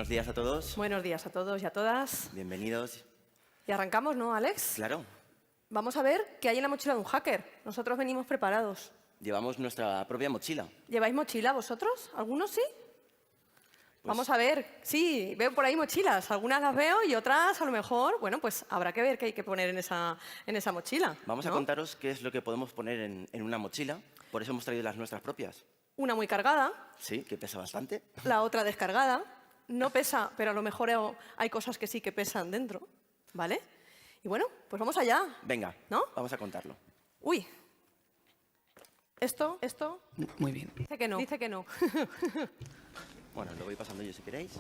Buenos días a todos. Buenos días a todos y a todas. Bienvenidos. Y arrancamos, ¿no, Alex? Claro. Vamos a ver qué hay en la mochila de un hacker. Nosotros venimos preparados. Llevamos nuestra propia mochila. ¿Lleváis mochila vosotros? ¿Algunos sí? Pues Vamos a ver. Sí, veo por ahí mochilas. Algunas las veo y otras, a lo mejor, bueno, pues habrá que ver qué hay que poner en esa mochila. Vamos a contaros qué es lo que podemos poner en una mochila. Por eso hemos traído las nuestras propias. Una muy cargada. Sí, que pesa bastante. La otra descargada. No pesa, pero a lo mejor hay cosas que sí que pesan dentro. ¿Vale? Y bueno, pues vamos allá. Venga, ¿no? Vamos a contarlo. Uy. Esto. Muy bien. Dice que no. Dice que no. Bueno, lo voy pasando yo si queréis.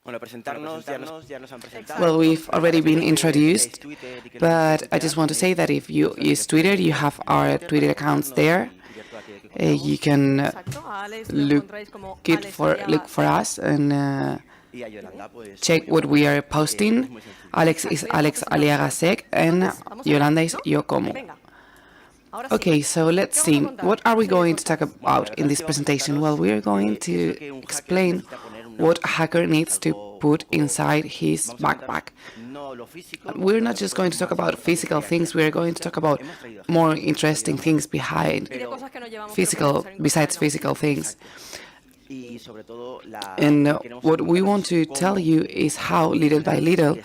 Bueno, presentarnos, ya nos han presentado. Well, we've already been introduced, but I just want to say that if you use Twitter, you have our Twitter accounts there. You can look for us and Y a Yolanda, pues, check what we are posting. Alex is Alex Aliaga Sec, and Yolanda is Yocomo. Okay, so let's see. What are we going to talk about in this presentation? Well, we are going to explain what a hacker needs to put inside his backpack. We're not just going to talk about physical things, we're going to talk about more interesting things besides physical things. And what we want to tell you is how, little by little,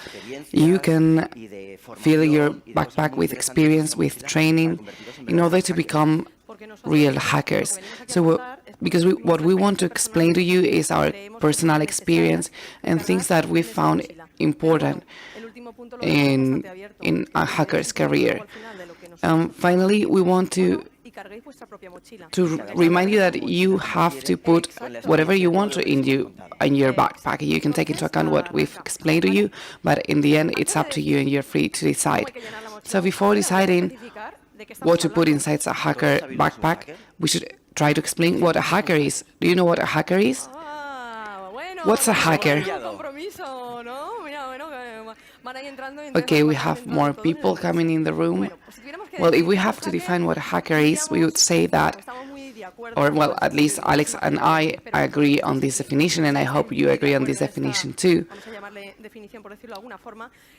you can fill your backpack with experience, with training, in order to become real hackers. So, because what we want to explain to you is our personal experience and things that we found important in a hacker's career. Finally, we want to remind you that you have to put whatever you want in your backpack. You can take into account what we've explained to you, but in the end, it's up to you and you're free to decide. So before deciding what to put inside a hacker backpack, we should try to explain what a hacker is. Do you know what a hacker is? What's a hacker? Okay, we have more people coming in the room. Well, if we have to define what a hacker is, we would say that, or well, at least Alex and I agree on this definition, and I hope you agree on this definition too.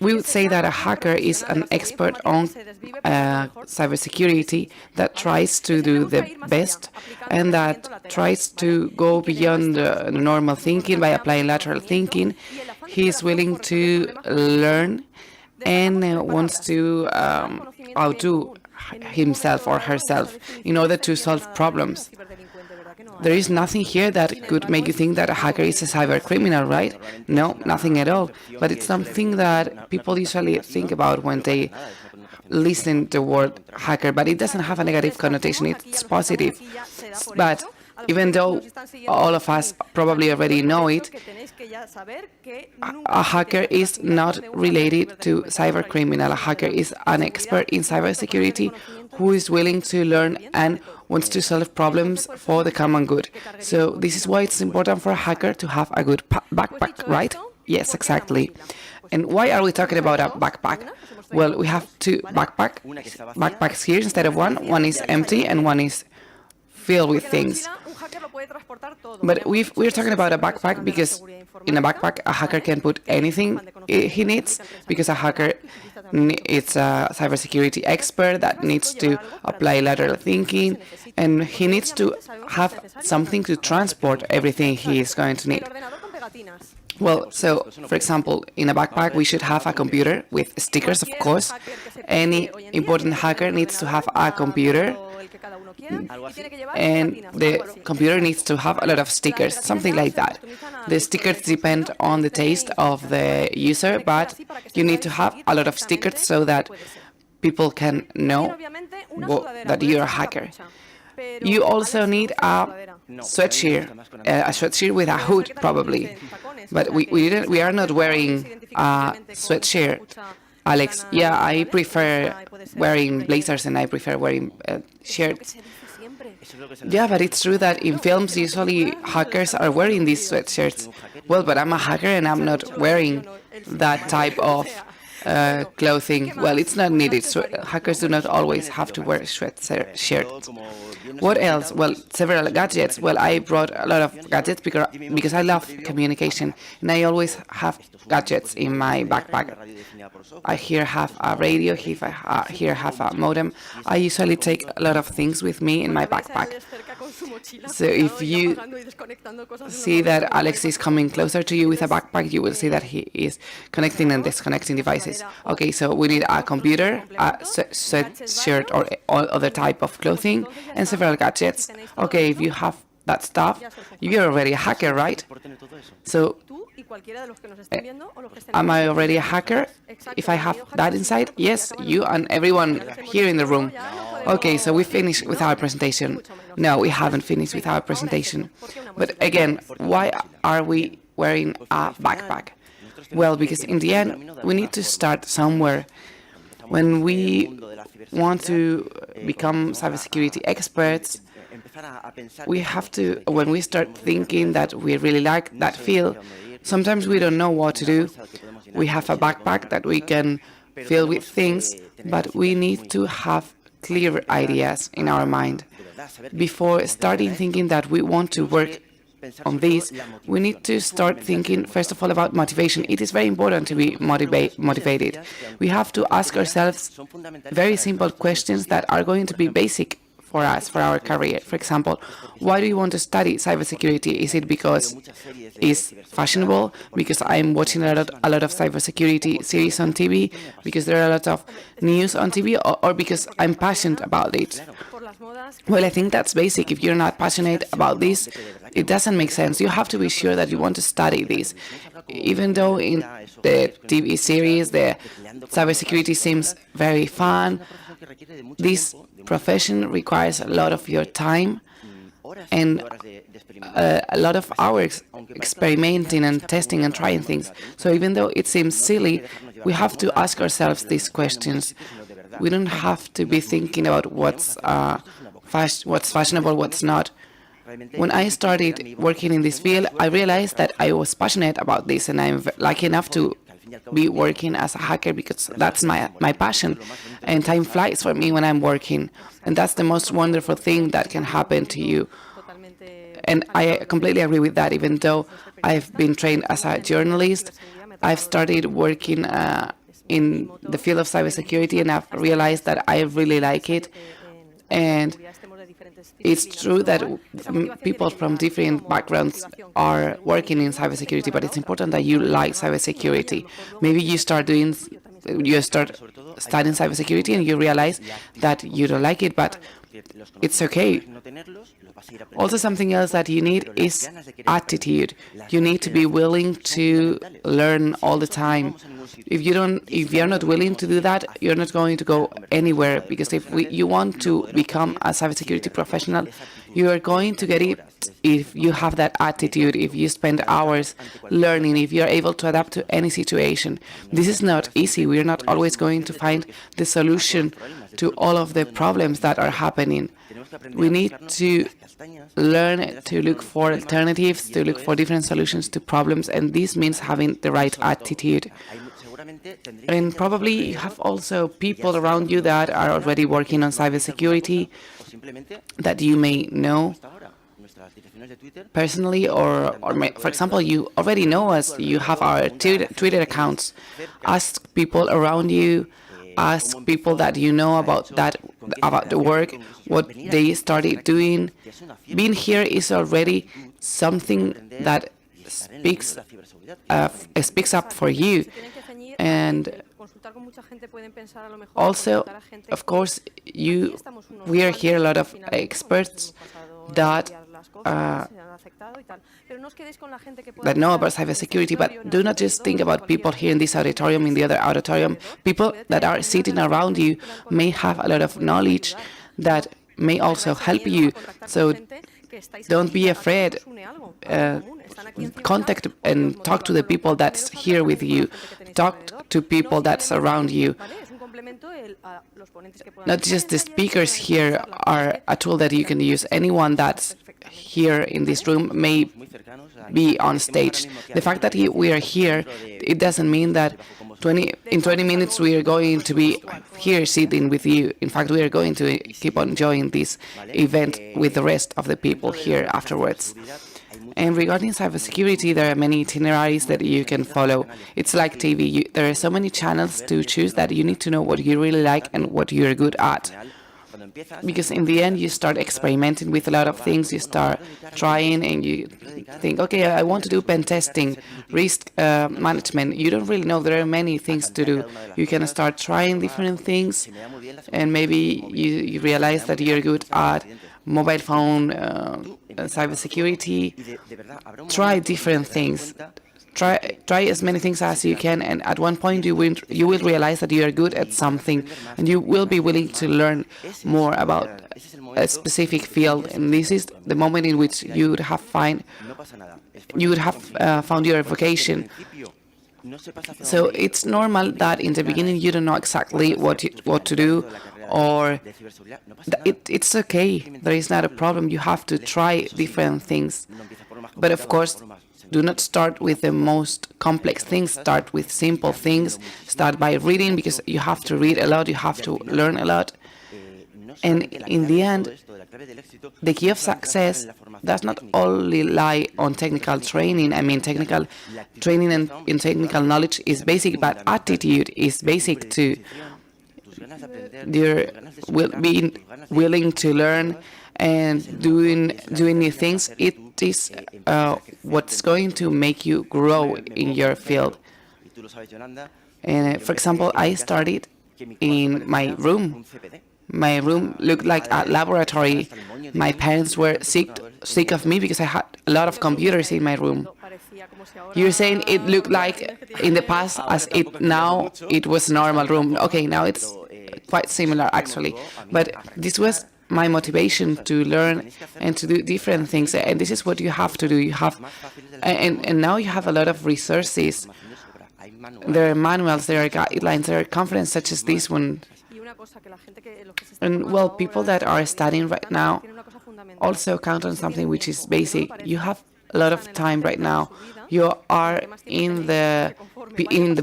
We would say that a hacker is an expert on cybersecurity that tries to do the best and that tries to go beyond the normal thinking by applying lateral thinking. He is willing to learn and wants to outdo himself or herself in order to solve problems. There is nothing here that could make you think that a hacker is a cyber criminal, right? No, nothing at all. But it's something that people usually think about when they listen to the word hacker, but it doesn't have a negative connotation, it's positive. But even though all of us probably already know it, a hacker is not related to cybercriminal. A hacker is an expert in cybersecurity who is willing to learn and wants to solve problems for the common good. So this is why it's important for a hacker to have a good backpack, right? Yes, exactly. And why are we talking about a backpack? Well, we have two backpacks here instead of one. One is empty and one is filled with things. But we're talking about a backpack because in a backpack a hacker can put anything he needs, because a hacker is a cybersecurity expert that needs to apply lateral thinking, and he needs to have something to transport everything he is going to need. Well, so, for example, in a backpack we should have a computer with stickers, of course. Any important hacker needs to have a computer, and the computer needs to have a lot of stickers, something like that. The stickers depend on the taste of the user, but you need to have a lot of stickers so that people can know that you're a hacker. You also need a sweatshirt with a hood, probably. But we are not wearing a sweatshirt. Alex, yeah, I prefer wearing blazers and I prefer wearing shirts. Yeah, but it's true that in films usually hackers are wearing these sweatshirts. Well, but I'm a hacker and I'm not wearing that type of clothing. Well, it's not needed. So hackers do not always have to wear shirts. What else? Well, several gadgets. Well, I brought a lot of gadgets because I love communication, and I always have gadgets in my backpack. I here have a radio, here have a modem. I usually take a lot of things with me in my backpack. So if you see that Alex is coming closer to you with a backpack, you will see that he is connecting and disconnecting devices. Okay, so we need a computer, a sweatshirt or all other type of clothing, and several gadgets. Okay, if you have that stuff, you're already a hacker, right? So am I already a hacker if I have that inside? Yes, you and everyone here in the room. Okay, so we finished with our presentation. No, we haven't finished with our presentation. But again, why are we wearing a backpack? Well, because in the end, we need to start somewhere. When we want to become cybersecurity experts, we have to, when we start thinking that we really like that field, sometimes we don't know what to do. We have a backpack that we can fill with things, but we need to have clear ideas in our mind. Before starting thinking that we want to work on this, we need to start thinking, first of all, about motivation. It is very important to be motivated. We have to ask ourselves very simple questions that are going to be basic for us, for our career. For example, why do you want to study cybersecurity? Is it because it's fashionable? Because I'm watching a lot of cybersecurity series on TV? Because there are a lot of news on TV? Or because I'm passionate about it? Well, I think that's basic. If you're not passionate about this, it doesn't make sense. You have to be sure that you want to study this. Even though in the TV series, the cybersecurity seems very fun, this profession requires a lot of your time and a lot of hours experimenting and testing and trying things. So even though it seems silly, we have to ask ourselves these questions. We don't have to be thinking about what's fashionable, what's not. When I started working in this field, I realized that I was passionate about this, and I'm lucky enough to be working as a hacker because that's my passion. And time flies for me when I'm working. And that's the most wonderful thing that can happen to you. And I completely agree with that. Even though I've been trained as a journalist, I've started working in the field of cybersecurity, and I've realized that I really like it. And it's true that people from different backgrounds are working in cybersecurity, but it's important that you like cybersecurity. Maybe you start studying cybersecurity and you realize that you don't like it, but it's okay. Also, something else that you need is attitude. You need to be willing to learn all the time. If you're not willing to do that, you're not going to go anywhere. Because if you want to become a cybersecurity professional, you are going to get it if you have that attitude, if you spend hours learning, if you're able to adapt to any situation. This is not easy. We're not always going to find the solution to all of the problems that are happening. We need to learn to look for alternatives, to look for different solutions to problems, and this means having the right attitude. And probably you have also people around you that are already working on cybersecurity that you may know personally, or for example, you already know us. You have our Twitter accounts. Ask people around you. Ask people that you know about the work, what they started doing. Being here is already something that speaks up for you. And also, of course, we are here a lot of experts that know about cybersecurity, but do not just think about people here in this auditorium, in the other auditorium. People that are sitting around you may have a lot of knowledge that may also help you. So don't be afraid. Contact and talk to the people that's here with you. Talk to people that surround you. Not just the speakers here are a tool that you can use. Anyone that's here in this room may be on stage. The fact that we are here, it doesn't mean that in 20 minutes we are going to be here sitting with you. In fact, we are going to keep on enjoying this event with the rest of the people here afterwards. And regarding cybersecurity, there are many itineraries that you can follow. It's like TV. There are so many channels to choose that you need to know what you really like and what you're good at. Because in the end, you start experimenting with a lot of things. You start trying and you think, okay, I want to do pen testing, risk management. You don't really know. There are many things to do. You can start trying different things, and maybe you realize that you're good at mobile phone, cybersecurity. Try different things. Try as many things as you can, and at one point you will realize that you are good at something, and you will be willing to learn more about a specific field. And this is the moment in which you would have found your vocation. So it's normal that in the beginning you don't know exactly what to do, or it's okay. There is not a problem. You have to try different things, but of course, do not start with the most complex things. Start with simple things. Start by reading, because you have to read a lot, you have to learn a lot. And in the end, the key of success does not only lie on technical training. I mean, technical training and technical knowledge is basic, but attitude is basic too. You're being willing to learn and doing new things. It is what's going to make you grow in your field. And for example, I started in my room. My room looked like a laboratory. My parents were sick of me because I had a lot of computers in my room. You're saying it looked like in the past as now it was a normal room. Okay, now it's quite similar actually. But this was my motivation to learn and to do different things, and this is what you have to do. You have, and now you have a lot of resources. There are manuals, there are guidelines, there are conferences such as this one. And well, people that are studying right now also count on something which is basic. You have a lot of time right now. You are in the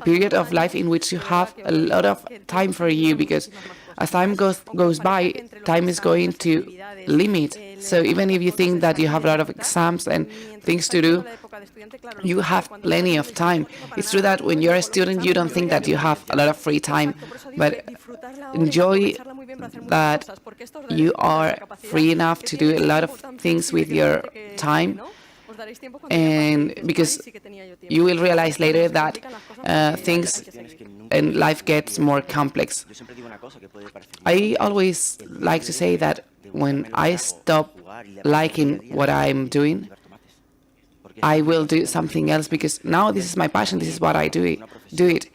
period of life in which you have a lot of time for you, because as time goes by, time is going to limit. So even if you think that you have a lot of exams and things to do, you have plenty of time. It's true that when you're a student, you don't think that you have a lot of free time, but enjoy that you are free enough to do a lot of things with your time. And because you will realize later that things and life gets more complex. I always like to say that when I stop liking what I'm doing, I will do something else, because now this is my passion, this is what I do it.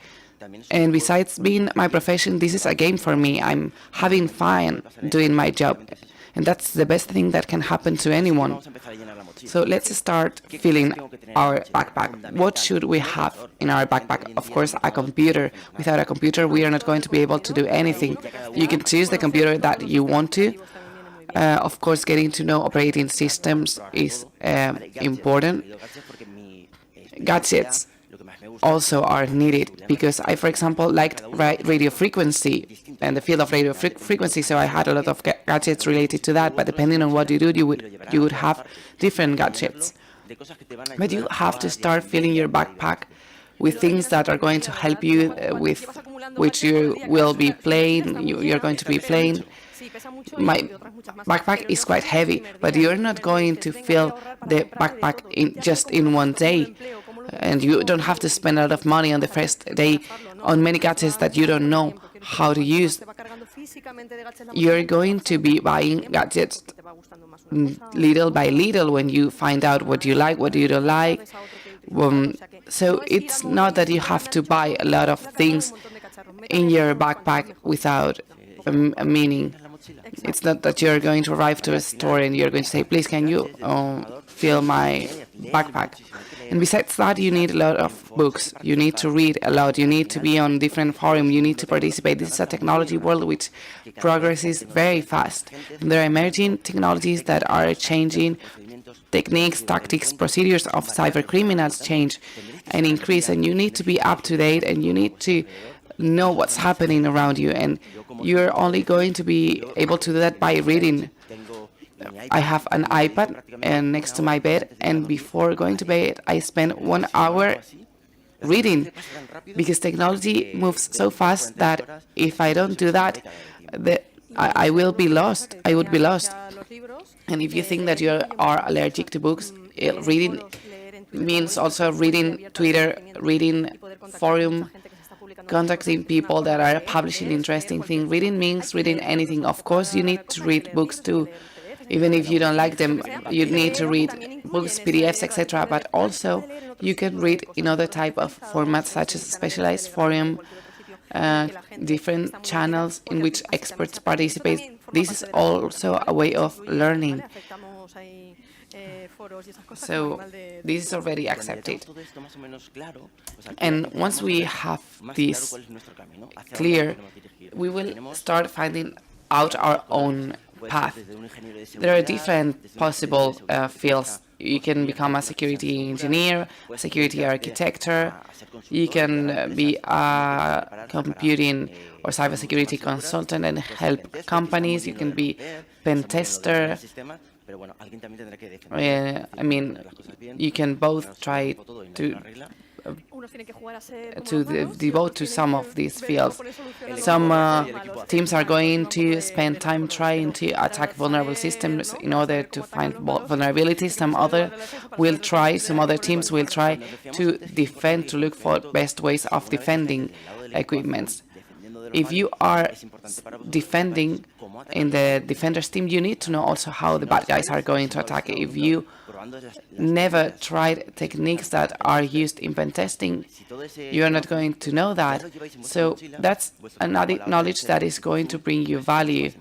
And besides being my profession, this is a game for me. I'm having fun doing my job, and that's the best thing that can happen to anyone. So let's start filling our backpack. What should we have in our backpack? Of course, a computer. Without a computer, we are not going to be able to do anything. You can choose the computer that you want to. Of course, getting to know operating systems is important. Gadgets also are needed, because I, for example, liked radio frequency and the field of radio frequency, so I had a lot of gadgets related to that. But depending on what you do, you would have different gadgets. But you have to start filling your backpack with things that are going to help you, with which you will be playing. You're going to be playing. My backpack is quite heavy, but you're not going to fill the backpack just in one day. And you don't have to spend a lot of money on the first day on many gadgets that you don't know how to use. You're going to be buying gadgets little by little when you find out what you like, what you don't like. So it's not that you have to buy a lot of things in your backpack without a meaning. It's not that you're going to arrive to a store and you're going to say, please, can you fill my backpack? And besides that, you need a lot of books. You need to read a lot. You need to be on different forums. You need to participate. This is a technology world which progresses very fast. And there are emerging technologies that are changing. Techniques, tactics, procedures of cyber criminals change and increase, and you need to be up to date, and you need to know what's happening around you, and you're only going to be able to do that by reading. I have an iPad next to my bed, and before going to bed, I spend 1 hour reading, because technology moves so fast that if I don't do that, I will be lost. I would be lost. And if you think that you are allergic to books, reading means also reading Twitter, reading forum, contacting people that are publishing interesting things. Reading means reading anything. Of course, you need to read books too. Even if you don't like them, you need to read books, PDFs, etc. But also, you can read in other type of formats, such as specialized forum, different channels in which experts participate. This is also a way of learning. So this is already accepted. And once we have this clear, we will start finding out our own path. There are different possible fields. You can become a security engineer, a security architect, you can be a computing or cybersecurity consultant and help companies, you can be pen tester. I mean, you can both try to devote to some of these fields. Some teams are going to spend time trying to attack vulnerable systems in order to find vulnerabilities. Some other teams will try to defend, to look for best ways of defending equipments. If you are defending in the defenders team, you need to know also how the bad guys are going to attack. If you never tried techniques that are used in pen testing, you are not going to know that. So that's another knowledge that is going to bring you value.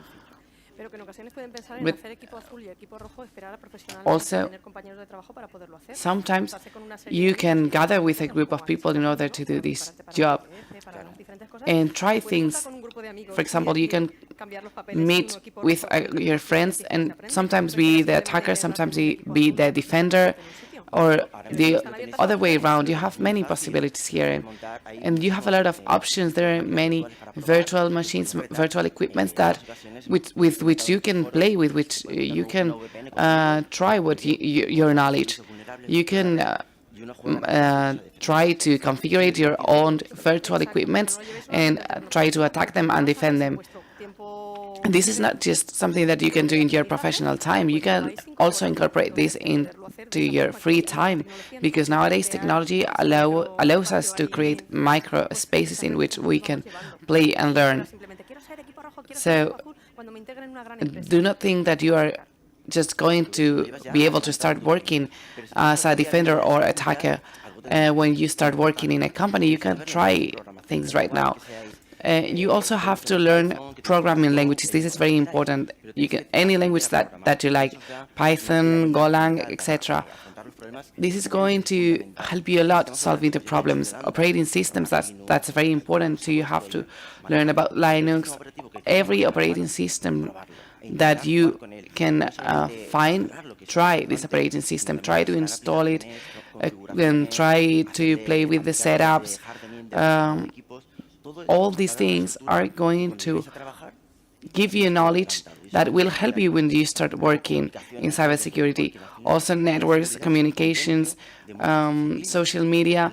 But also, sometimes you can gather with a group of people in order to do this job and try things. For example, you can meet with your friends and sometimes be the attacker, sometimes be the defender, or the other way around. You have many possibilities here, and you have a lot of options. There are many virtual machines, virtual equipments that with which you can play with, which you can try what your knowledge. You can try to configure your own virtual equipments and try to attack them and defend them. This is not just something that you can do in your professional time. You can also incorporate this into your free time, because nowadays technology allows us to create micro spaces in which we can play and learn. So do not think that you are just going to be able to start working as a defender or attacker. When you start working in a company, you can try things right now. You also have to learn programming languages. This is very important. You can any language that you like, Python, Golang, etc. This is going to help you a lot solving the problems. Operating systems, that's very important. So you have to learn about Linux. Every operating system that you can find, try this operating system. Try to install it and try to play with the setups. All these things are going to give you knowledge that will help you when you start working in cybersecurity. Also networks, communications, social media.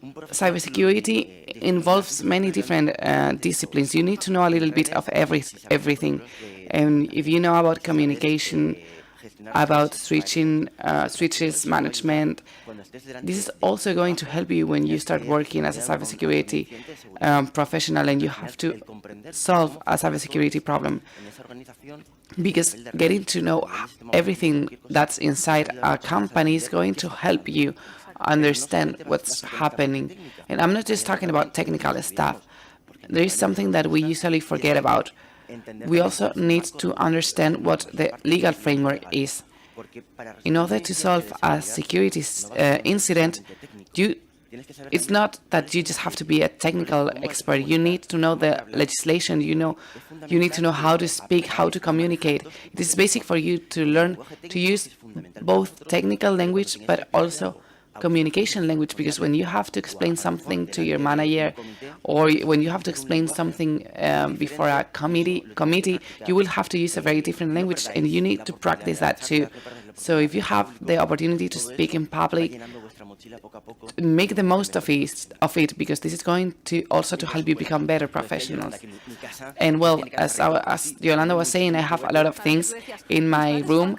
Cybersecurity involves many different disciplines. You need to know a little bit of everything. And if you know about communication, about switches management, this is also going to help you when you start working as a cybersecurity professional and you have to solve a cybersecurity problem. Because getting to know everything that's inside a company is going to help you understand what's happening. And I'm not just talking about technical stuff. There is something that we usually forget about. We also need to understand what the legal framework is. In order to solve a security incident, it's not that you just have to be a technical expert. You need to know the legislation. You need to know how to speak, how to communicate. It is basic for you to learn to use both technical language but also communication language, because when you have to explain something to your manager, or when you have to explain something before a committee, you will have to use a very different language, and you need to practice that too. So if you have the opportunity to speak in public, make the most of it, because this is going to also to help you become better professionals. And well, as Yolanda was saying, I have a lot of things in my room.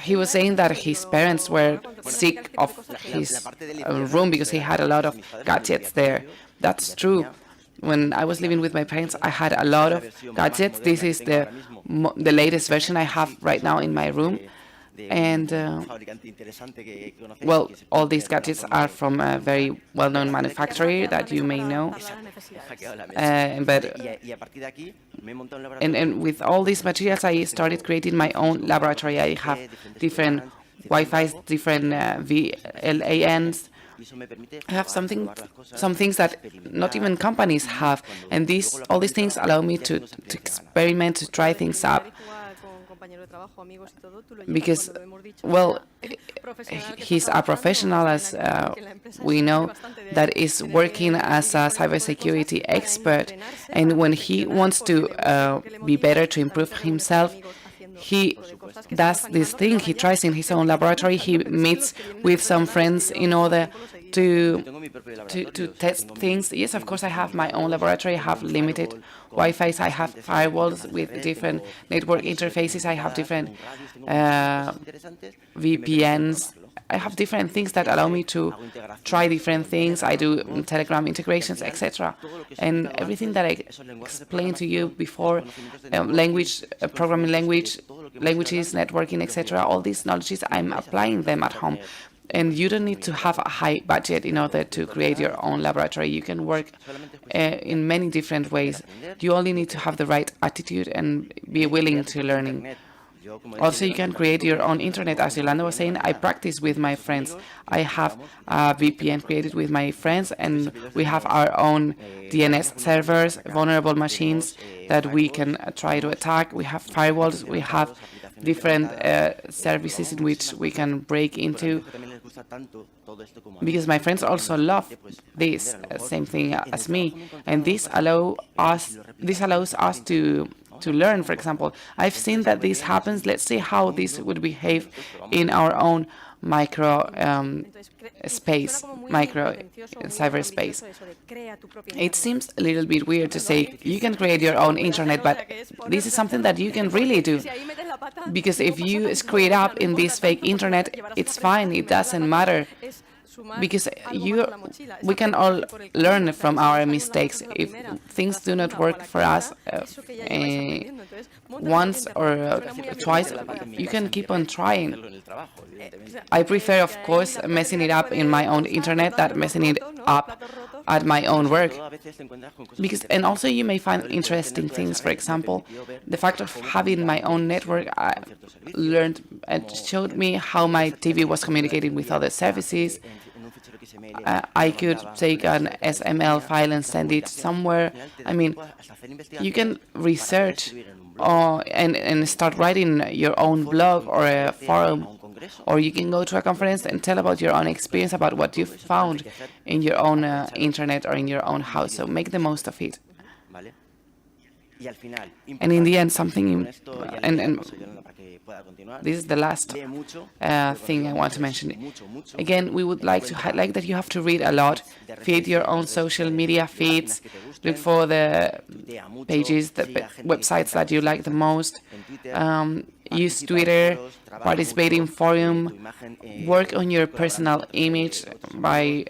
He was saying that his parents were sick of his room because he had a lot of gadgets there. That's true. When I was living with my parents, I had a lot of gadgets. This is the latest version I have right now in my room. And, well, all these gadgets are from a very well-known manufacturer that you may know. And with all these materials, I started creating my own laboratory. I have different Wi-Fi's, different VLANs. I have some things that not even companies have. And all these things allow me to experiment, to try things out. Because, well, he's a professional, as we know, that is working as a cybersecurity expert. And when he wants to be better, to improve himself, he does this thing. He tries in his own laboratory. He meets with some friends in order to test things. Yes, of course, I have my own laboratory. I have limited Wi-Fi's. I have firewalls with different network interfaces. I have different VPNs. I have different things that allow me to try different things. I do Telegram integrations, etc. And everything that I explained to you before, language, programming languages, networking, etc., all these knowledges, I'm applying them at home. And you don't need to have a high budget in order to create your own laboratory. You can work in many different ways. You only need to have the right attitude and be willing to learning. Also, you can create your own internet. As Yolanda was saying, I practice with my friends. I have a VPN created with my friends, and we have our own DNS servers, vulnerable machines that we can try to attack. We have firewalls. We have different services in which we can break into. Because my friends also love this same thing as me, and this allows us to learn. For example, I've seen that this happens. Let's see how this would behave in our own micro cyberspace. It seems a little bit weird to say you can create your own internet, but this is something that you can really do. Because if you screw it up in this fake internet, it's fine. It doesn't matter. Because we can all learn from our mistakes. If things do not work for us once or twice, you can keep on trying. I prefer, of course, messing it up in my own internet than messing it up at my own work. And also you may find interesting things. For example, the fact of having my own network, I learned and showed me how my TV was communicating with other services. I could take an SML file and send it somewhere. I mean, you can research and start writing your own blog or a forum, or you can go to a conference and tell about your own experience, about what you found in your own internet or in your own house. So make the most of it. And in the end, something, and this is the last thing I want to mention. Again, we would like to highlight that you have to read a lot, feed your own social media feeds, look for the pages, the websites that you like the most, use Twitter, participate in forum, work on your personal image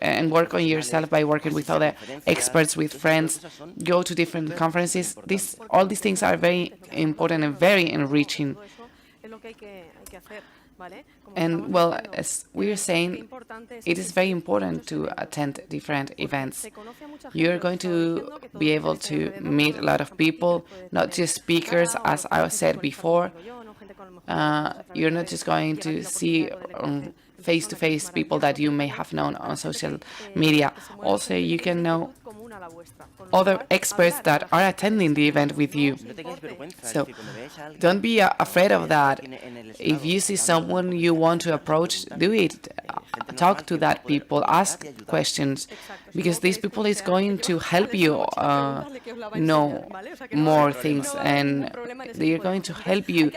and work on yourself by working with other experts, with friends, go to different conferences. All these things are very important and very enriching. And, well, as we are saying, it is very important to attend different events. You're going to be able to meet a lot of people, not just speakers, as I said before, you're not just going to see face-to-face people that you may have known on social media. Also, you can know other experts that are attending the event with you. So don't be afraid of that. If you see someone you want to approach, do it. Talk to that people, ask questions, because these people is going to help you know more things, and they're going to help you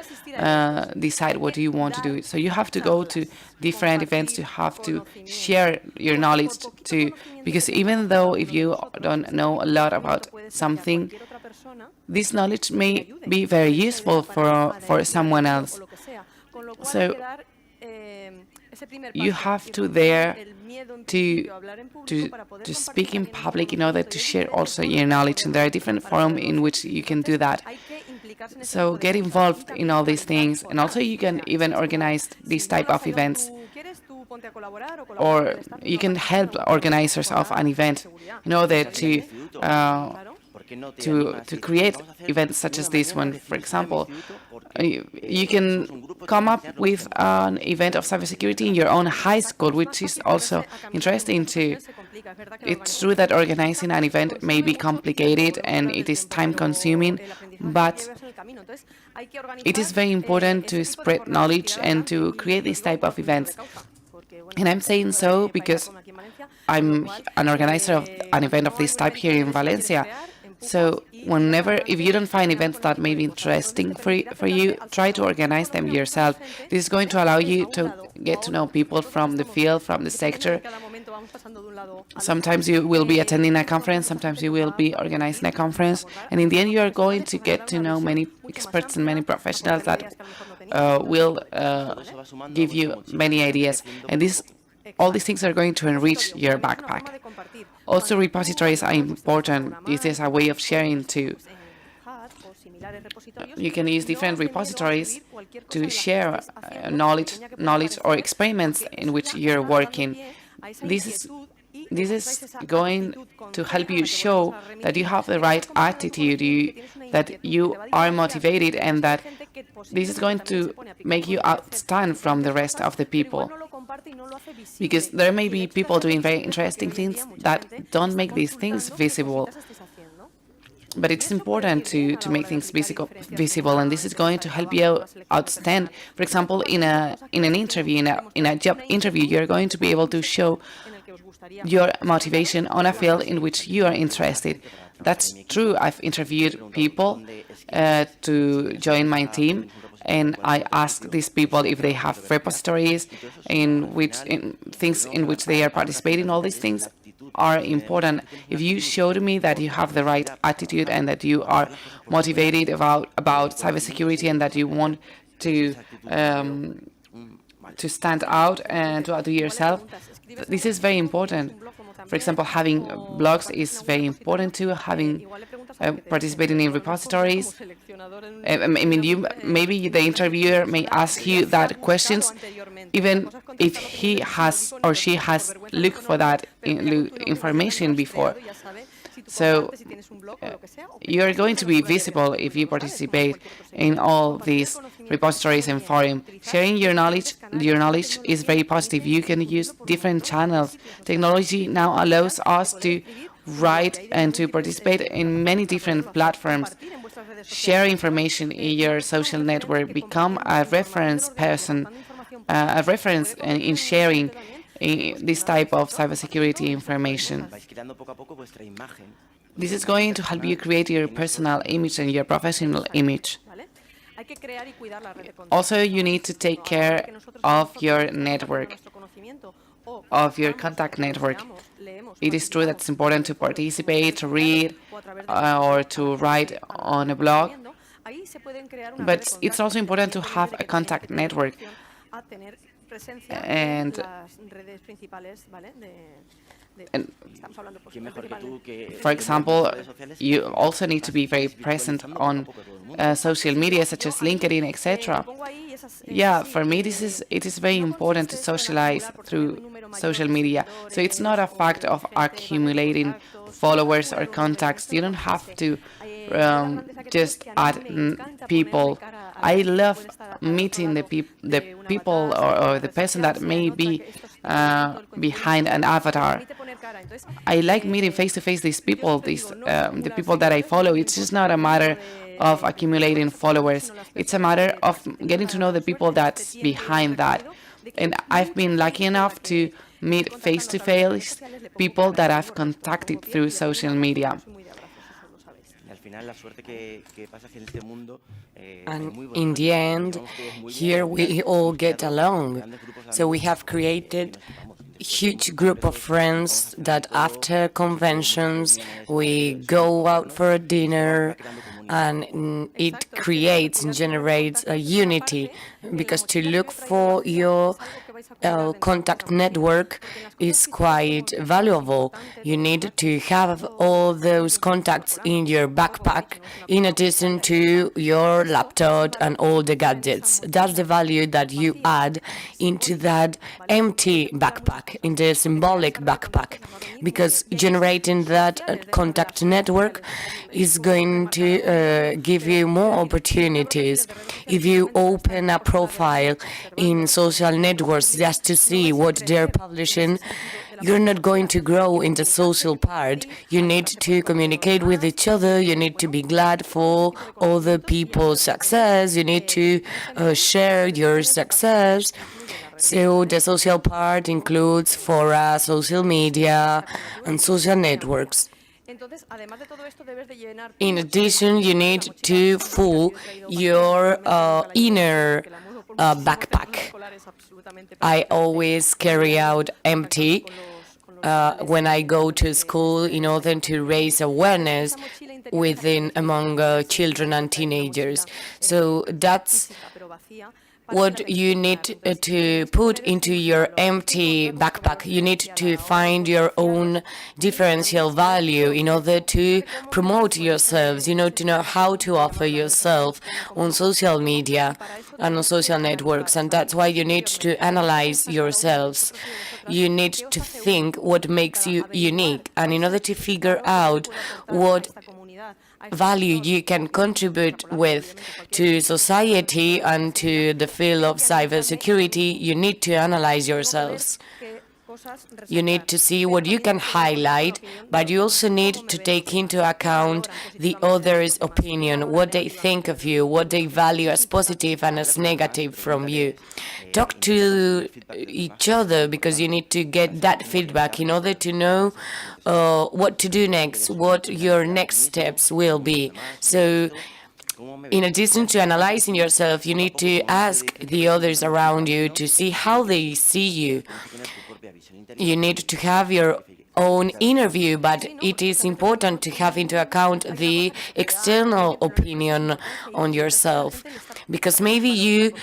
decide what you want to do. So you have to go to different events, you have to share your knowledge too, because even though if you don't know a lot about something, this knowledge may be very useful for someone else. So you have to dare to speak in public in order to share also your knowledge, and there are different forums in which you can do that. So get involved in all these things, and also you can even organize these type of events, or you can help organizers of an event in order to create events such as this one. For example, you can come up with an event of cybersecurity in your own high school, which is also interesting too. It's true that organizing an event may be complicated and it is time-consuming, but it is very important to spread knowledge and to create this type of events. And I'm saying so because I'm an organizer of an event of this type here in Valencia. So if you don't find events that may be interesting for you, try to organize them yourself. This is going to allow you to get to know people from the field, from the sector. Sometimes you will be attending a conference, sometimes you will be organizing a conference, and in the end you are going to get to know many experts and many professionals that will give you many ideas. And all these things are going to enrich your backpack. Also, repositories are important. This is a way of sharing too. You can use different repositories to share knowledge or experiments in which you're working. This is going to help you show that you have the right attitude, that you are motivated, and that this is going to make you outstand from the rest of the people. Because there may be people doing very interesting things that don't make these things visible. But it's important to make things visible, and this is going to help you outstand. For example, in an interview, in a job interview, you're going to be able to show your motivation on a field in which you are interested. That's true. I've interviewed people to join my team, and I ask these people if they have repositories in things in which they are participating. All these things are important. If you show to me that you have the right attitude and that you are motivated about cybersecurity and that you want to stand out and to do yourself, this is very important. For example, having blogs is very important too. Having participating in repositories. I mean, maybe the interviewer may ask you that questions, even if he has or she has looked for that information before. So you are going to be visible if you participate in all these repositories and forums. Sharing your knowledge is very positive. You can use different channels. Technology now allows us to write and to participate in many different platforms. Share information in your social network. Become a reference person, a reference in sharing this type of cybersecurity information. This is going to help you create your personal image and your professional image. Also, you need to take care of your network, of your contact network. It is true that it's important to participate, to read, or to write on a blog, but it's also important to have a contact network. And for example, you also need to be very present on social media such as LinkedIn, etc. Yeah, for me it is very important to socialize through social media. So it's not a fact of accumulating followers or contacts. You don't have to just add people. I love meeting the people or the person that may be behind an avatar. I like meeting face to face these people, the people that I follow. It's just not a matter of accumulating followers. It's a matter of getting to know the people that's behind that. And I've been lucky enough to meet face to face people that I've contacted through social media. And in the end, here we all get along. So we have created a huge group of friends that after conventions we go out for a dinner, and it creates and generates a unity, because to look for your contact network is quite valuable. You need to have all those contacts in your backpack in addition to your laptop and all the gadgets. That's the value that you add into that empty backpack, in the symbolic backpack, because generating that contact network is going to give you more opportunities. If you open a profile in social networks just to see what they're publishing, you're not going to grow in the social part. You need to communicate with each other. You need to be glad for other people's success. You need to share your success. So the social part includes fora, social media, and social networks. In addition, you need to fill your inner backpack. I always carry out empty when I go to school in order to raise awareness among children and teenagers. So that's what you need to put into your empty backpack. You need to find your own differential value in order to promote yourselves. You need to know how to offer yourself on social media and on social networks, and that's why you need to analyze yourselves. You need to think what makes you unique, and in order to figure out what value you can contribute with to society and to the field of cybersecurity, you need to analyze yourselves. You need to see what you can highlight, but you also need to take into account the other's opinion, what they think of you, what they value as positive and as negative from you. Talk to each other, because you need to get that feedback in order to know what to do next, what your next steps will be. So, in addition to analyzing yourself, you need to ask the others around you to see how they see you. You need to have your own inner view, but it is important to have into account the external opinion on yourself, because maybe you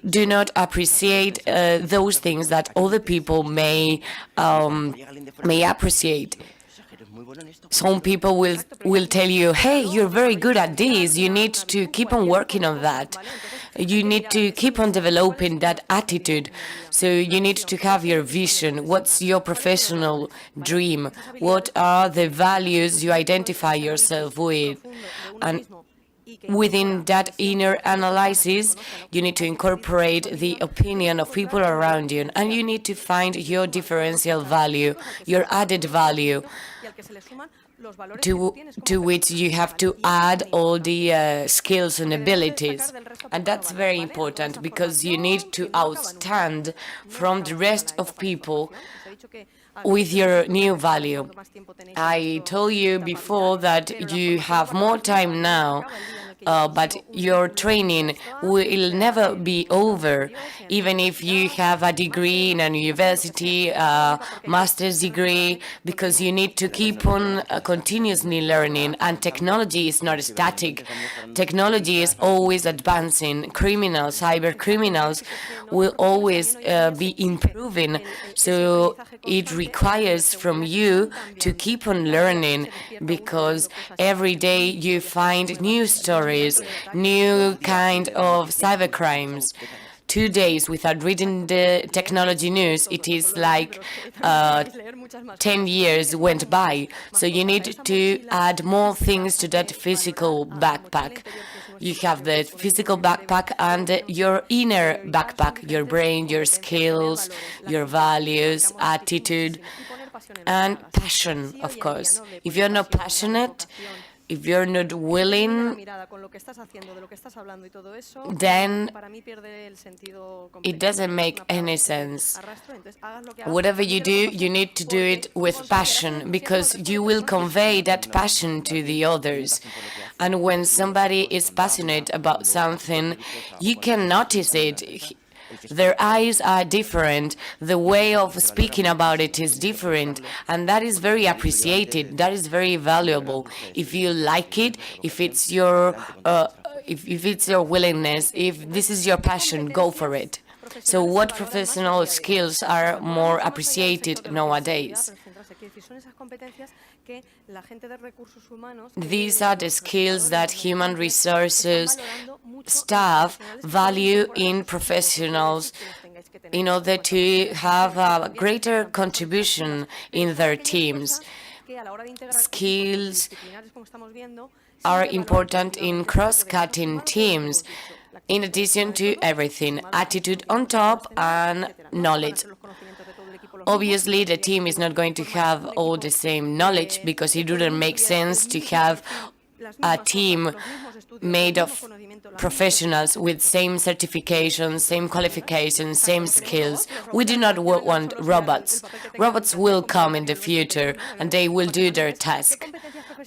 do not appreciate those things that other people may appreciate. Some people will tell you, hey, you're very good at this, you need to keep on working on that. You need to keep on developing that attitude. So you need to have your vision. What's your professional dream? What are the values you identify yourself with? And within that inner analysis, you need to incorporate the opinion of people around you, and you need to find your differential value, your added value, to which you have to add all the skills and abilities. And that's very important, because you need to outstand from the rest of people with your new value. I told you before that you have more time now, but your training will never be over, even if you have a degree in a university, a master's degree, because you need to keep on continuously learning, and technology is not static. Technology is always advancing. Criminals, cyber criminals, will always be improving, so it requires from you to keep on learning, because every day you find new stories, new kind of cybercrimes. 2 days without reading the technology news, it is like 10 years went by. So you need to add more things to that physical backpack. You have the physical backpack and your inner backpack, your brain, your skills, your values, attitude, and passion, of course. If you're not passionate, if you're not willing, then it doesn't make any sense. Whatever you do, you need to do it with passion, because you will convey that passion to the others. And when somebody is passionate about something, you can notice it. Their eyes are different, the way of speaking about it is different, and that is very appreciated, that is very valuable. If you like it, if it's your willingness, if this is your passion, go for it. So what professional skills are more appreciated nowadays? These are the skills that human resources staff value in professionals in order to have a greater contribution in their teams. Skills are important in cross-cutting teams, in addition to everything, attitude on top and knowledge. Obviously, the team is not going to have all the same knowledge, because it wouldn't make sense to have a team made of professionals with same certifications, same qualifications, same skills. We do not want robots. Robots will come in the future and they will do their task.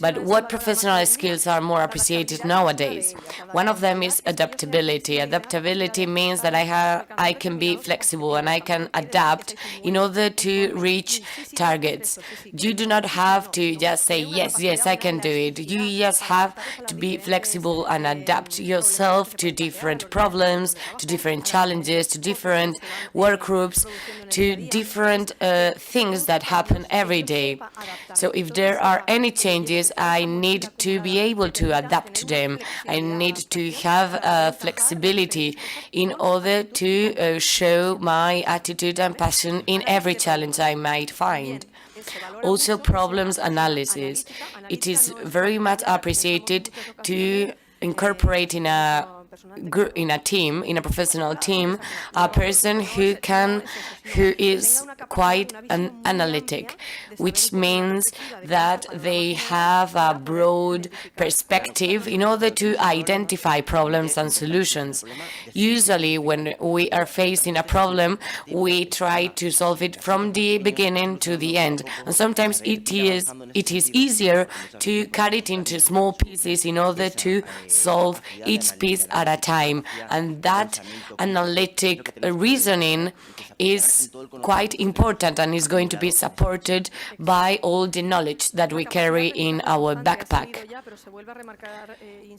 But what professional skills are more appreciated nowadays? One of them is adaptability. Adaptability means that I can be flexible and I can adapt in order to reach targets. You do not have to just say, yes, yes, I can do it. You just have to be flexible and adapt yourself to different problems, to different challenges, to different work groups, to different things that happen every day. So if there are any changes, I need to be able to adapt to them. I need to have flexibility in order to show my attitude and passion in every challenge I might find. Also, problems analysis. It is very much appreciated to incorporate in a team, in a professional team, a person who is quite analytic, which means that they have a broad perspective in order to identify problems and solutions. Usually, when we are facing a problem, we try to solve it from the beginning to the end. And sometimes it is easier to cut it into small pieces in order to solve each piece at a time. And that analytic reasoning is quite important and is going to be supported by all the knowledge that we carry in our backpack.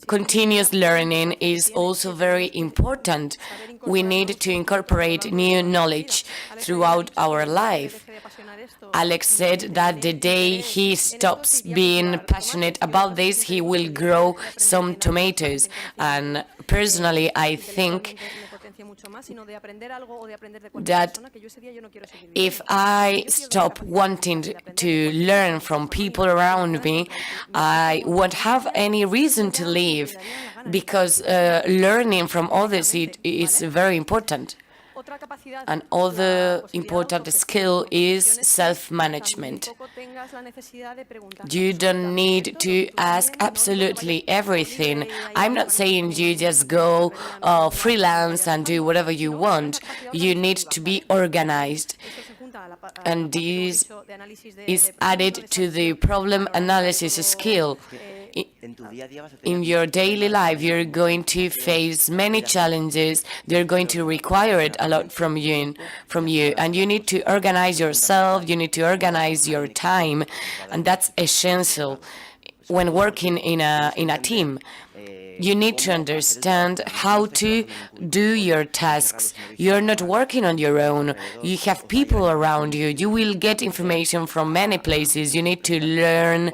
Continuous learning is also very important. We need to incorporate new knowledge throughout our life. Alex said that the day he stops being passionate about this, he will grow some tomatoes. And personally, I think that if I stop wanting to learn from people around me, I won't have any reason to live, because learning from others is very important. Another important skill is self-management. You don't need to ask absolutely everything. I'm not saying you just go freelance and do whatever you want. You need to be organized. And this is added to the problem analysis skill. In your daily life, you're going to face many challenges. They're going to require it a lot from you, and you need to organize yourself. You need to organize your time, and that's essential when working in a team. You need to understand how to do your tasks. You're not working on your own. You have people around you. You will get information from many places. You need to learn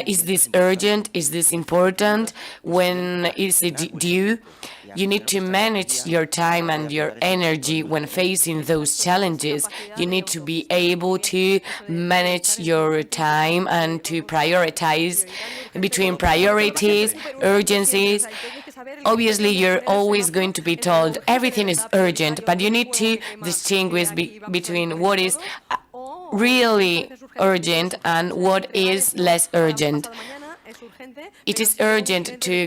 is this urgent? Is this important? When is it due? You need to manage your time and your energy when facing those challenges. You need to be able to manage your time and to prioritize between priorities, urgencies. Obviously, you're always going to be told everything is urgent, but you need to distinguish between what is really urgent and what is less urgent. It is urgent to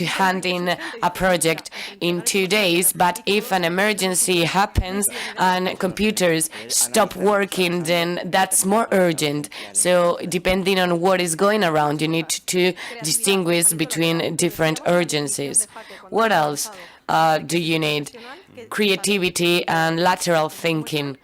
hand in a project in 2 days, but if an emergency happens and computers stop working, then that's more urgent. So depending on what is going around, you need to distinguish between different urgencies. What else do you need? Creativity and lateral thinking.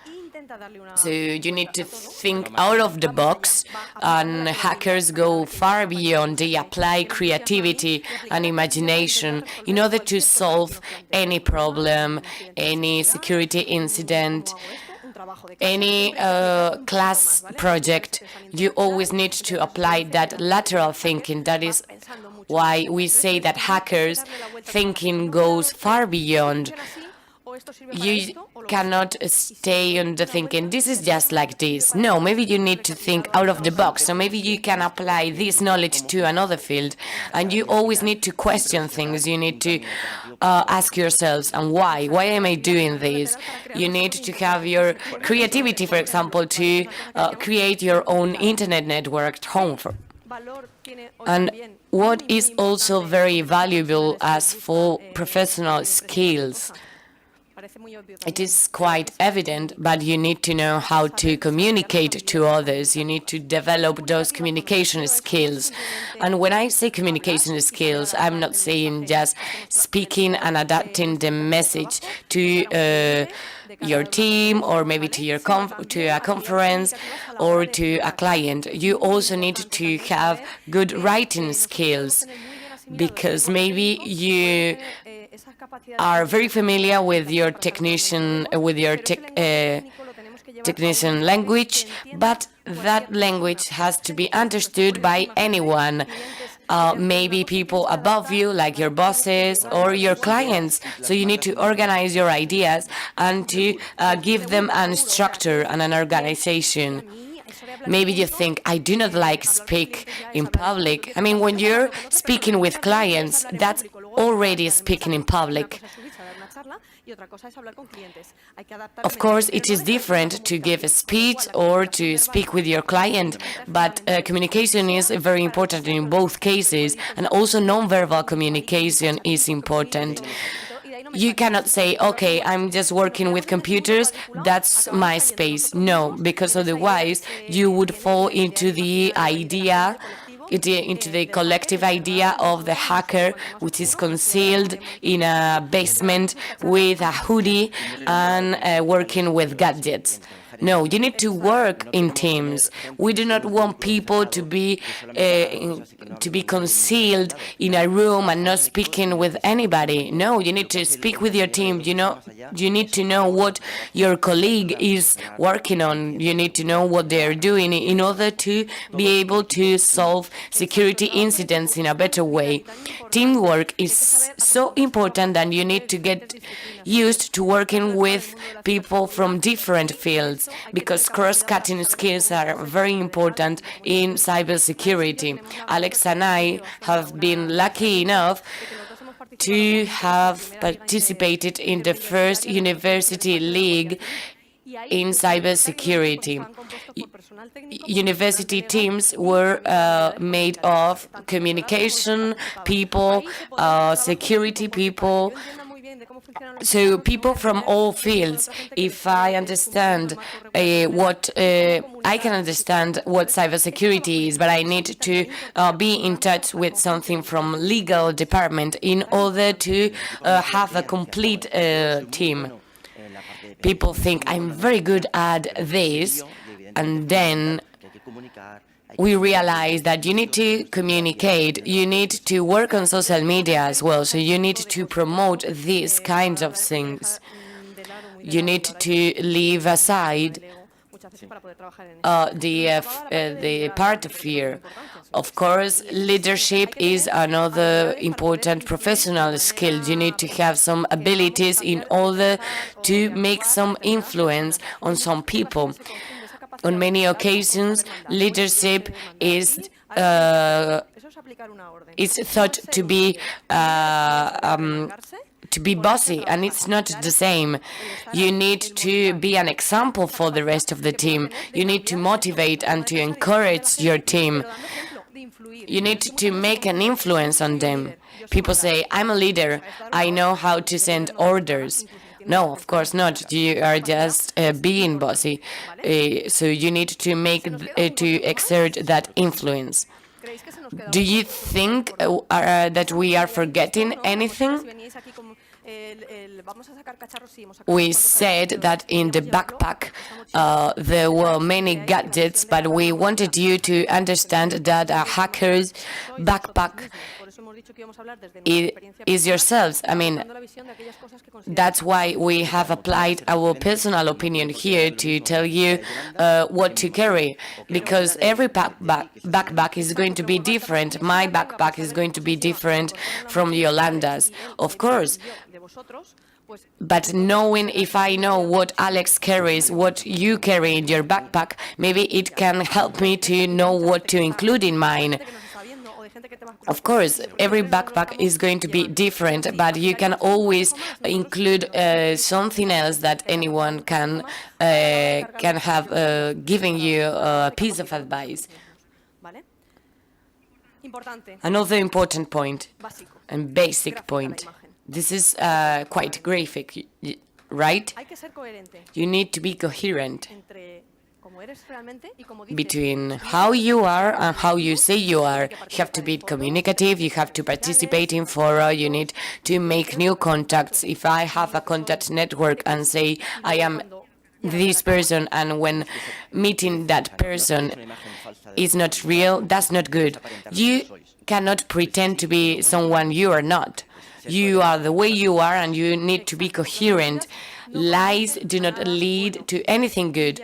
So you need to think out of the box, and hackers go far beyond. They apply creativity and imagination in order to solve any problem, any security incident, any class project. You always need to apply that lateral thinking. That is why we say that hackers' thinking goes far beyond. You cannot stay on the thinking, this is just like this. No, maybe you need to think out of the box. So maybe you can apply this knowledge to another field. And you always need to question things. You need to ask yourselves, and why? Why am I doing this? You need to have your creativity, for example, to create your own internet network at home. And what is also very valuable as for professional skills, it is quite evident, but you need to know how to communicate to others. You need to develop those communication skills. And when I say communication skills, I'm not saying just speaking and adapting the message to your team, or maybe to a conference, or to a client. You also need to have good writing skills, because maybe you are very familiar with your technician language, but that language has to be understood by anyone. Maybe people above you, like your bosses or your clients. So you need to organize your ideas and to give them a structure and an organization. Maybe you think, I do not like speak in public. I mean, when you're speaking with clients, that's already speaking in public. Of course, it is different to give a speech or to speak with your client, but communication is very important in both cases, and also non-verbal communication is important. You cannot say, okay, I'm just working with computers, that's my space. No, because otherwise you would fall into the idea, into the collective idea of the hacker, which is concealed in a basement with a hoodie and working with gadgets. No, you need to work in teams. We do not want people to be concealed in a room and not speaking with anybody. No, you need to speak with your team. You need to know what your colleague is working on. You need to know what they are doing in order to be able to solve security incidents in a better way. Teamwork is so important, and you need to get used to working with people from different fields, because cross-cutting skills are very important in cybersecurity. Alex and I have been lucky enough to have participated in the first university league in cybersecurity. University teams were made of communication people, security people, so people from all fields. If I understand I can understand what cybersecurity is, but I need to be in touch with something from legal department in order to have a complete team. People think I'm very good at this, and then we realize that you need to communicate, you need to work on social media as well, so you need to promote these kinds of things. You need to leave aside the part of fear. Of course, leadership is another important professional skill. You need to have some abilities in order to make some influence on some people. On many occasions, leadership is thought to be bossy, and it's not the same. You need to be an example for the rest of the team. You need to motivate and to encourage your team. You need to make an influence on them. People say, I'm a leader, I know how to send orders. No, of course not. You are just being bossy. So you need to exert that influence. Do you think that we are forgetting anything? We said that in the backpack there were many gadgets, but we wanted you to understand that a hacker's backpack is yourselves. I mean, that's why we have applied our personal opinion here to tell you what to carry, because every backpack is going to be different. My backpack is going to be different from Yolanda's, of course. But knowing, if I know what Alex carries, what you carry in your backpack, maybe it can help me to know what to include in mine. Of course, every backpack is going to be different, but you can always include something else that anyone can have giving you a piece of advice. Another important point and basic point. This is quite graphic, right? You need to be coherent between how you are and how you say you are. You have to be communicative, you have to participate in fora, you need to make new contacts. If I have a contact network and say I am this person, and when meeting that person is not real, that's not good. You cannot pretend to be someone you are not. You are the way you are, and you need to be coherent. Lies do not lead to anything good,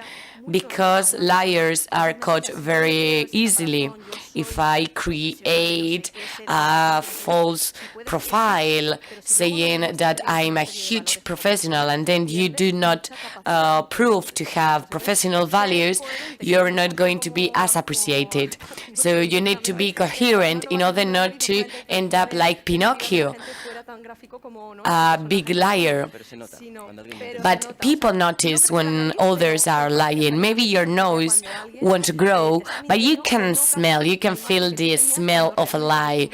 because liars are caught very easily. If I create a false profile saying that I'm a huge professional, and then you do not prove to have professional values, you're not going to be as appreciated. So you need to be coherent in order not to end up like Pinocchio, a big liar. But people notice when others are lying. Maybe your nose won't grow, but you can smell, you can feel the smell of a lie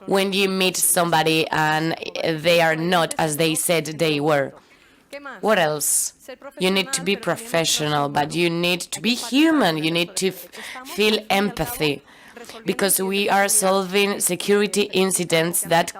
when you meet somebody and they are not as they said they were. What else? You need to be professional, but you need to be human. You need to feel empathy, because we are solving security incidents that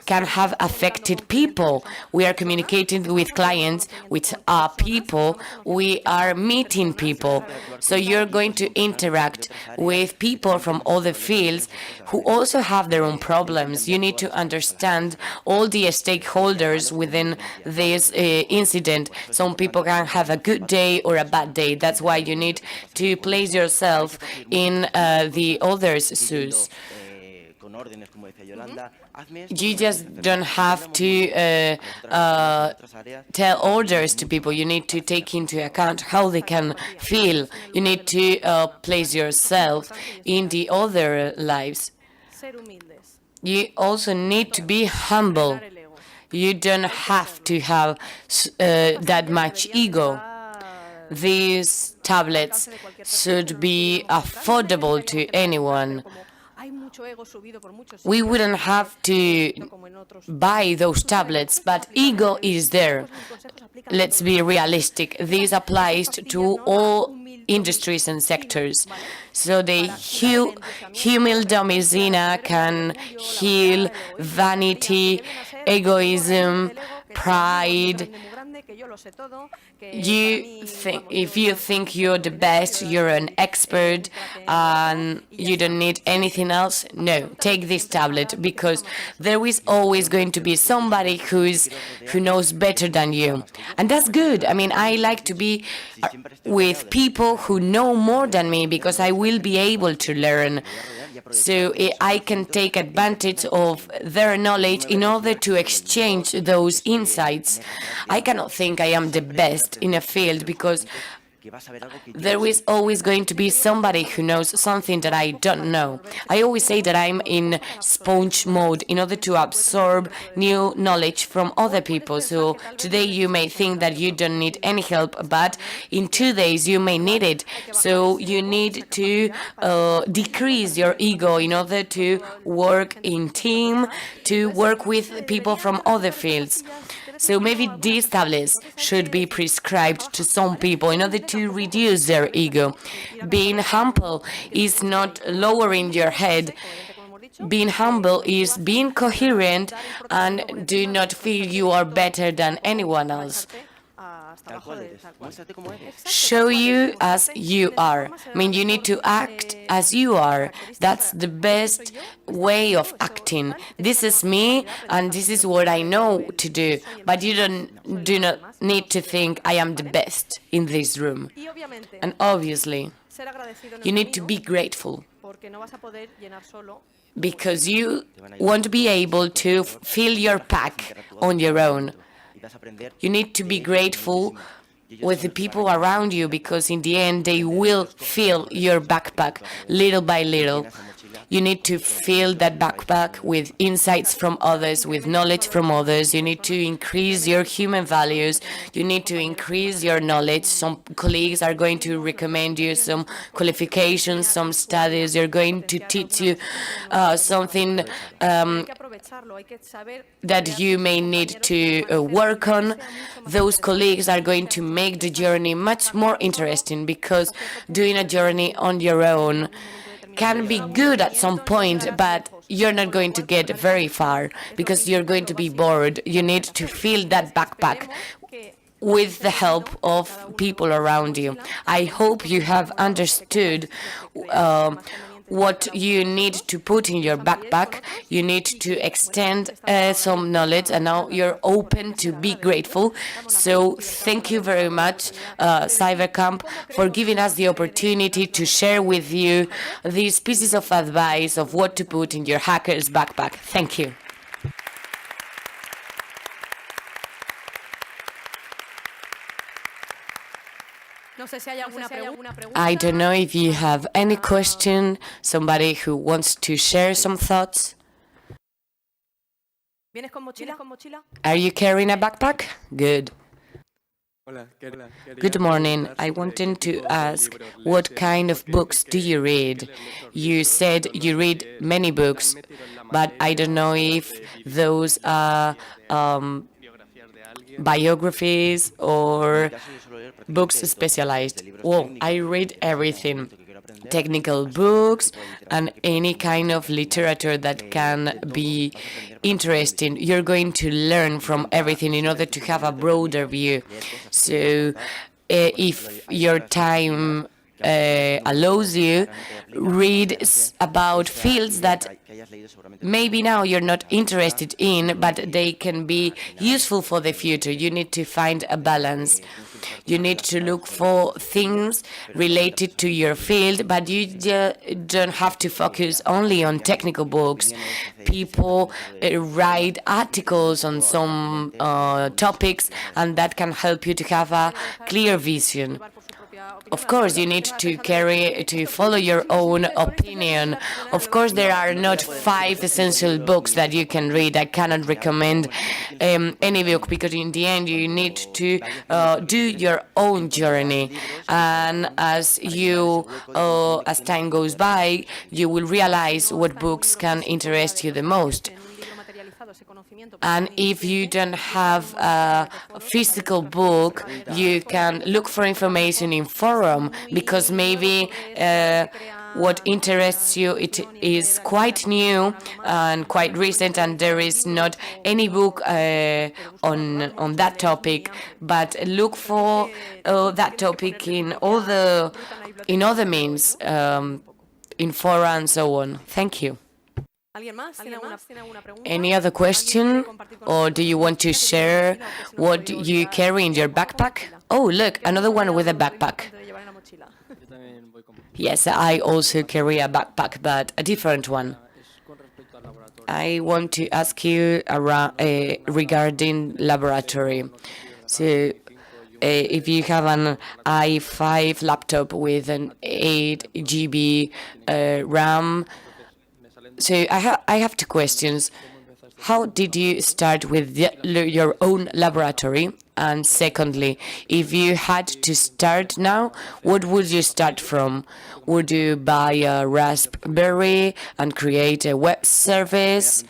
can have affected people. We are communicating with clients, with people, we are meeting people. So you're going to interact with people from other fields who also have their own problems. You need to understand all the stakeholders within this incident. Some people can have a good day or a bad day. That's why you need to place yourself in the other's shoes. You just don't have to tell orders to people. You need to take into account how they can feel. You need to place yourself in the other lives. You also need to be humble. You don't have to have that much ego. These tablets should be affordable to anyone. We wouldn't have to buy those tablets, but ego is there. Let's be realistic. This applies to all industries and sectors. So the humildumizina can heal vanity, egoism, pride, if you think you're the best, you're an expert, and you don't need anything else, no, take this tablet, because there is always going to be somebody who knows better than you. And that's good. I mean, I like to be with people who know more than me, because I will be able to learn. So I can take advantage of their knowledge in order to exchange those insights. I cannot think I am the best in a field, because there is always going to be somebody who knows something that I don't know. I always say that I'm in sponge mode in order to absorb new knowledge from other people. So today you may think that you don't need any help, but in 2 days you may need it. So you need to decrease your ego in order to work in team, to work with people from other fields. So maybe these tablets should be prescribed to some people in order to reduce their ego. Being humble is not lowering your head. Being humble is being coherent and do not feel you are better than anyone else. Show you as you are. I mean, you need to act as you are. That's the best way of acting. This is me, and this is what I know to do. But you do not need to think I am the best in this room. And obviously, you need to be grateful, because you won't be able to fill your pack on your own. You need to be grateful with the people around you, because in the end they will fill your backpack little by little. You need to fill that backpack with insights from others, with knowledge from others. You need to increase your human values. You need to increase your knowledge. Some colleagues are going to recommend you some qualifications, some studies. They're going to teach you something that you may need to work on. Those colleagues are going to make the journey much more interesting, because doing a journey on your own can be good at some point, but you're not going to get very far, because you're going to be bored. You need to fill that backpack with the help of people around you. I hope you have understood what you need to put in your backpack. You need to extend some knowledge, and now you're open to be grateful. So thank you very much, CyberCamp, for giving us the opportunity to share with you these pieces of advice of what to put in your hacker's backpack. Thank you. I don't know if you have any question, somebody who wants to share some thoughts. Are you carrying a backpack? Good. Good morning. I wanted to ask, what kind of books do you read? You said you read many books, but I don't know if those are biographies or books specialized. Well, I read everything. Technical books and any kind of literature that can be interesting. You're going to learn from everything in order to have a broader view. So if your time allows you, read about fields that maybe now you're not interested in, but they can be useful for the future. You need to find a balance. You need to look for things related to your field, but you don't have to focus only on technical books. People write articles on some topics, and that can help you to have a clear vision. Of course, you need to follow your own opinion. Of course, there are not 5 essential books that you can read. I cannot recommend any book, because in the end, you need to do your own journey. And as time goes by, you will realize what books can interest you the most. And if you don't have a physical book, you can look for information in forum, because maybe what interests you. It is quite new and quite recent, and there is not any book on that topic, but look for that topic in other means, in fora and so on. Thank you. Any other question, or do you want to share what you carry in your backpack? Oh, look, another one with a backpack. Yes, I also carry a backpack, but a different one. I want to ask you regarding laboratory. So, if you have an i5 laptop with an 8 GB RAM, so I have two questions. How did you start with your own laboratory? And secondly, if you had to start now, what would you start from? Would you buy a Raspberry and create a web service?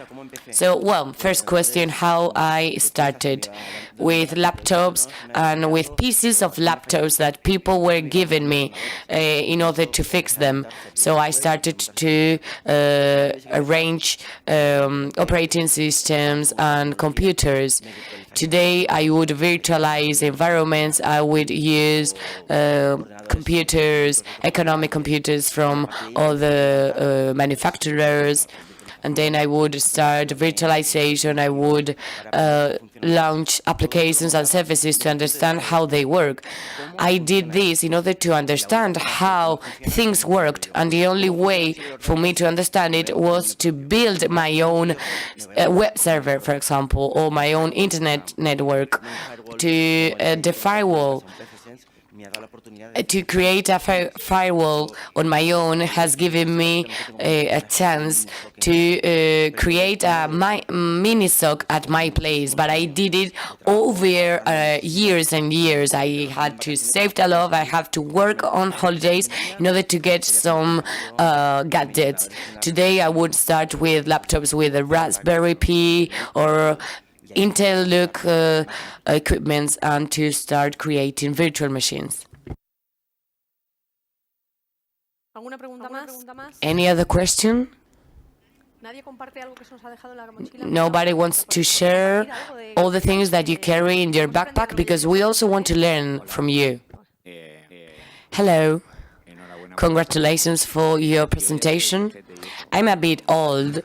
So, well, first question, how I started with laptops and with pieces of laptops that people were giving me in order to fix them. So I started to arrange operating systems and computers. Today, I would virtualize environments. I would use computers, economic computers from other manufacturers. And then I would start virtualization. I would launch applications and services to understand how they work. I did this in order to understand how things worked, and the only way for me to understand it was to build my own web server, for example, or my own internet network, to the firewall. To create a firewall on my own has given me a chance to create a mini SOC at my place, but I did it over years and years. I had to save a lot. I have to work on holidays in order to get some gadgets. Today I would start with laptops with a Raspberry Pi or Intel look equipment, and to start creating virtual machines. Any other question? Nobody wants to share all the things that you carry in your backpack, because we also want to learn from you. Hello. Congratulations for your presentation. I'm a bit old,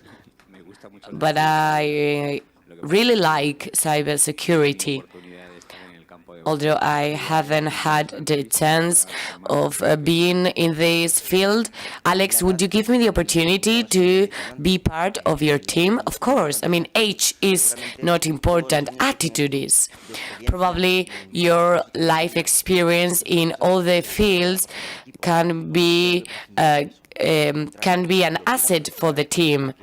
but I really like cybersecurity. Although I haven't had the chance of being in this field. Alex, would you give me the opportunity to be part of your team? Of course. I mean, age is not important. Attitude is. Probably your life experience in all the fields can be an asset for the team.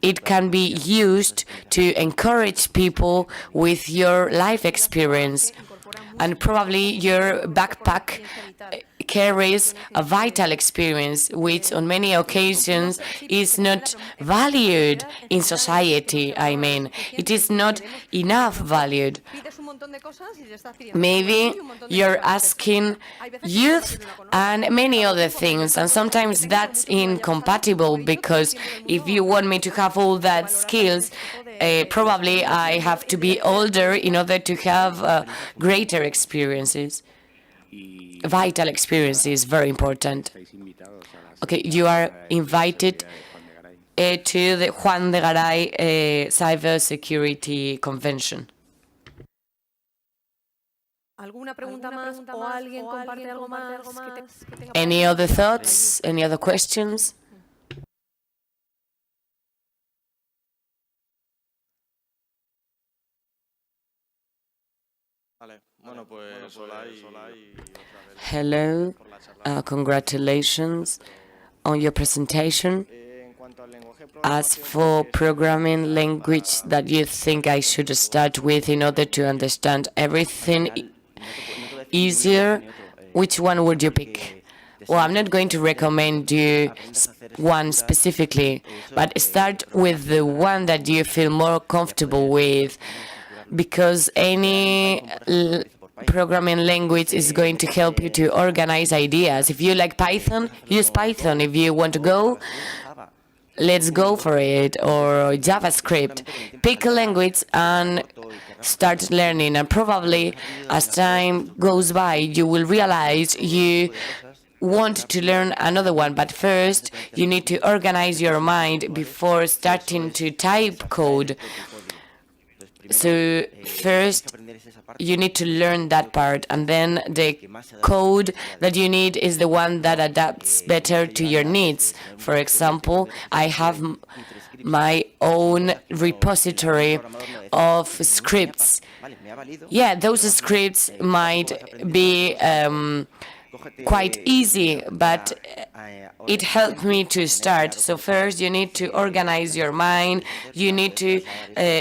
It can be used to encourage people with your life experience. And probably your backpack carries a vital experience, which on many occasions is not valued in society. I mean, it is not enough valued. Maybe you're asking youth and many other things, and sometimes that's incompatible, because if you want me to have all that skills, probably I have to be older in order to have greater experiences. Vital experience is very important. Okay, you are invited to the Juan de Garay cybersecurity convention. Any other thoughts? Any other questions? Hello, congratulations on your presentation. As for programming language that you think I should start with in order to understand everything easier, which one would you pick? Well, I'm not going to recommend you one specifically, but start with the one that you feel more comfortable with, because any programming language is going to help you to organize ideas. If you like Python, use Python. If you want to Go, let's go for it. Or JavaScript. Pick a language and start learning. And probably as time goes by, you will realize you want to learn another one. But first, you need to organize your mind before starting to type code. So first, you need to learn that part, and then the code that you need is the one that adapts better to your needs. For example, I have my own repository of scripts. Yeah, those scripts might be quite easy, but it helped me to start. So first, you need to organize your mind. You need to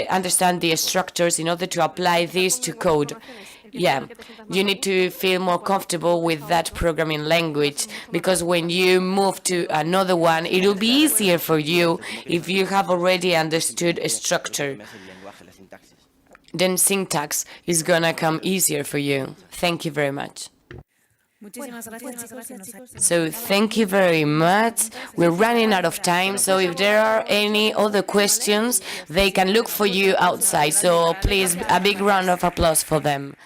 understand the structures in order to apply this to code. Yeah, you need to feel more comfortable with that programming language, because when you move to another one, it will be easier for you if you have already understood a structure. Then syntax is gonna come easier for you. Thank you very much. So thank you very much. We're running out of time, so if there are any other questions, they can look for you outside. So please, a big round of applause for them.